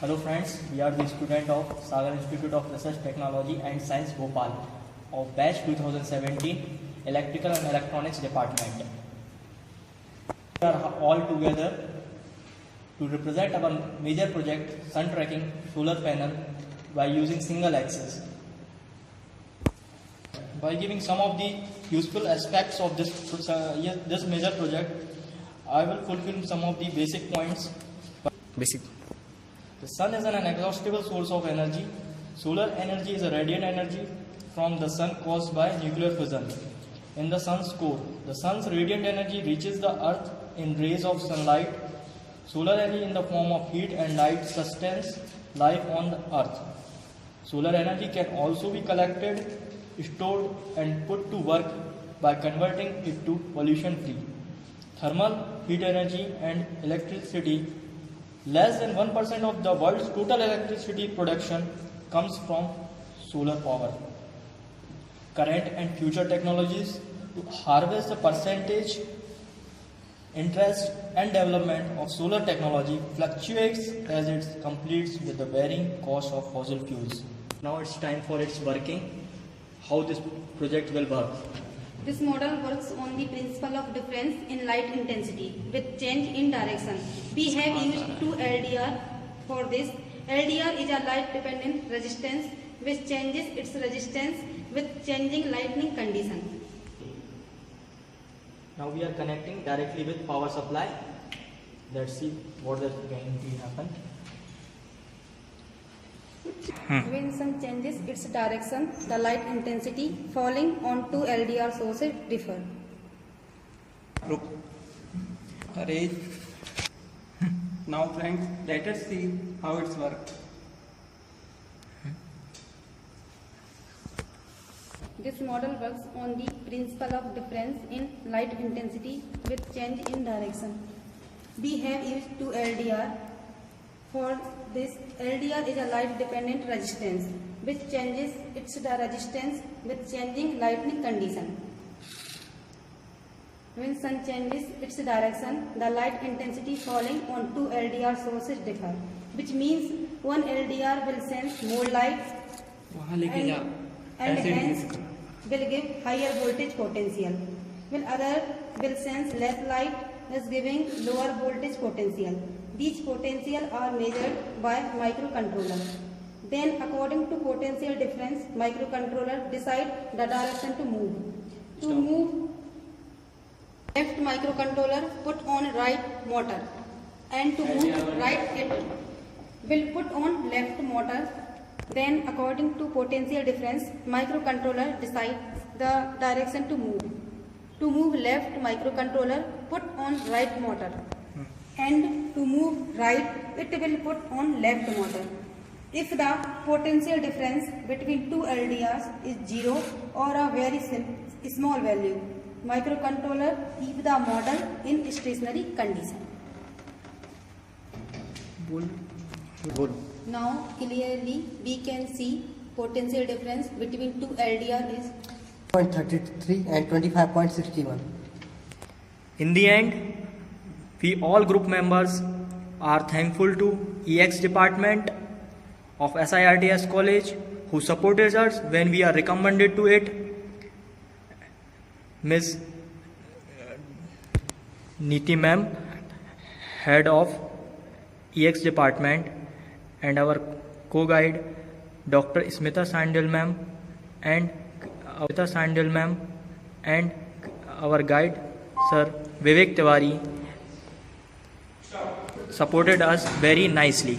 Hello friends, we are the student of Sagar Institute of Research Technology and Science Bhopal of batch 2017 Electrical and Electronics Department. We are all together to represent our major project sun tracking solar panel by using single axis. By giving some of the useful aspects of this major project, I will fulfill some of the basic points. The sun is an inexhaustible source of energy. Solar energy is a radiant energy from the sun caused by nuclear fission. In the sun's core, the sun's radiant energy reaches the earth in rays of sunlight. Solar energy in the form of heat and light sustains life on the earth. Solar energy can also be collected, stored and put to work by converting it to pollution-free. Thermal heat energy and electricity. Less than 1% of the world's total electricity production comes from solar power. Current and future technologies to harvest the percentage, interest and development of solar technology fluctuates as it competes with the varying cost of fossil fuels. Now it's time for its working, how this project will work. This model works on the principle of difference in light intensity with change in direction. We have used 2 LDR for this. LDR is a light dependent resistance which changes its resistance with changing lighting condition. Now we are connecting directly with power supply. Let's see what is going to happen. When sun changes its direction, the light intensity falling on 2 LDR sources differ. Now friends, let us see how it's work. This model works on the principle of difference in light intensity with change in direction. We have used 2 LDR. For this, LDR is a light dependent resistance which changes its resistance with changing lighting condition. When sun changes its direction, the light intensity falling on 2 LDR sources differ, which means one LDR will sense more light and hence will give higher voltage potential, while other will sense less light, thus giving lower voltage potential. These potential are measured by microcontroller. Then according to potential difference, microcontroller decide the direction to move. To move, left microcontroller put on right motor, and to move right it will put on left motor. Then according to potential difference, microcontroller decide the direction to move. To move left, microcontroller put on right motor, and to move right, it will put on left motor. If the potential difference between 2 LDRs is 0 or a very small value, microcontroller keep the model in stationary condition. Now clearly we can see potential difference between 2 LDR is 0.33 and 25.61. In the end, we all group members are thankful to EX department of SIRTS college who supported us when we are recommended to it. Ms. Niti ma'am, head of EX department, and our co-guide Dr. Smita Sandel ma'am and our guide Sir Vivek Tiwari supported us very nicely.